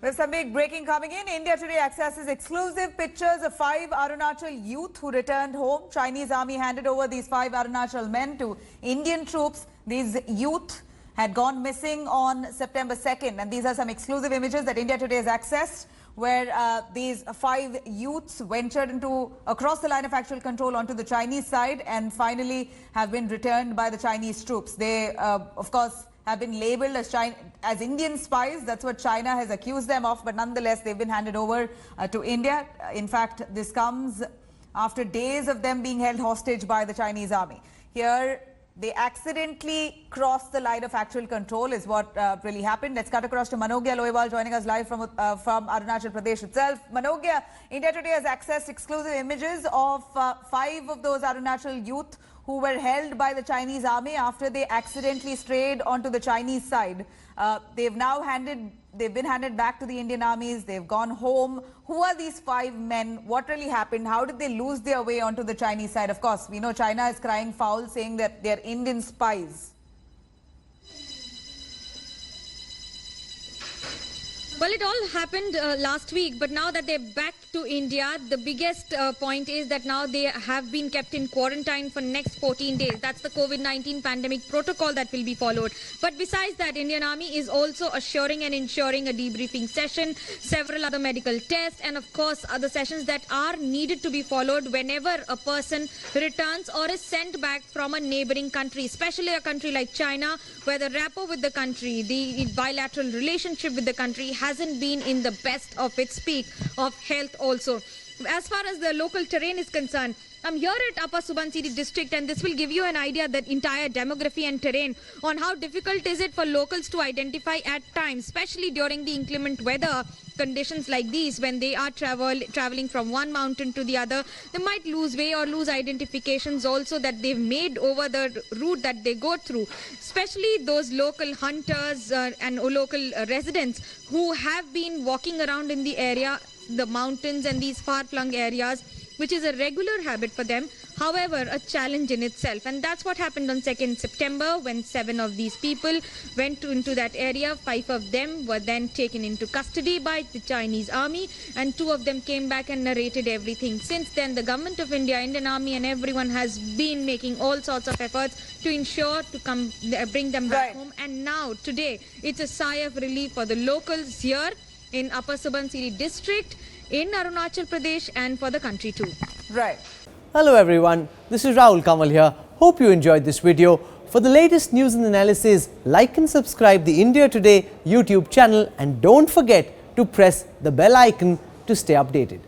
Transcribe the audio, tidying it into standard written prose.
With some big breaking coming in, India Today accesses exclusive pictures of 5 Arunachal youth who returned home. Chinese army handed over these 5 Arunachal men to Indian troops. These youth had gone missing on September 2nd, and these are some exclusive images that India Today has accessed, where these 5 youths ventured across the line of actual control onto the Chinese side and finally have been returned by the Chinese troops. They, of course, have been labelled as Indian spies. That's what China has accused them of, but nonetheless they've been handed over to India. In fact, this comes after days of them being held hostage by the Chinese army. Here, they accidentally crossed the line of actual control is what really happened. Let's cut across to Manogya Loiwal joining us live from Arunachal Pradesh itself. Manogya, India Today has accessed exclusive images of 5 of those Arunachal youth who were held by the Chinese army after they accidentally strayed onto the Chinese side. They've been handed back to the Indian armies. They've gone home. Who are these 5 men? What really happened? How did they lose their way onto the Chinese side? Of course, we know China is crying foul, saying that they're Indian spies. Well, it all happened last week, but now that they're back to India, the biggest point is that now they have been kept in quarantine for next 14 days. That's the COVID-19 pandemic protocol that will be followed. But besides that, Indian Army is also assuring and ensuring a debriefing session, several other medical tests, and of course other sessions that are needed to be followed whenever a person returns or is sent back from a neighboring country, especially a country like China, where the rapport with the country, the bilateral relationship with the country hasn't been in the best of its peak of health also. As far as the local terrain is concerned, I'm here at Upper Subansiri district, and this will give you an idea that entire demography and terrain on how difficult is it for locals to identify at times, especially during the inclement weather conditions like these. When they are traveling from one mountain to the other, they might lose way or lose identifications also that they've made over the route that they go through, especially those local hunters and local residents who have been walking around in the area, the mountains and these far-flung areas, which is a regular habit for them, however a challenge in itself. And that's what happened on 2nd September when 7 of these people went into that area. 5 of them were then taken into custody by the Chinese army, and 2 of them came back and narrated everything. Since then, the government of India, Indian Army and everyone has been making all sorts of efforts to ensure to bring them back home. And now today it's a sigh of relief for the locals here in Upper Subansiri district, in Arunachal Pradesh, and for the country too. Right. Hello everyone, this is Rahul Kamal here. Hope you enjoyed this video. For the latest news and analysis, like and subscribe the India Today YouTube channel, and don't forget to press the bell icon to stay updated.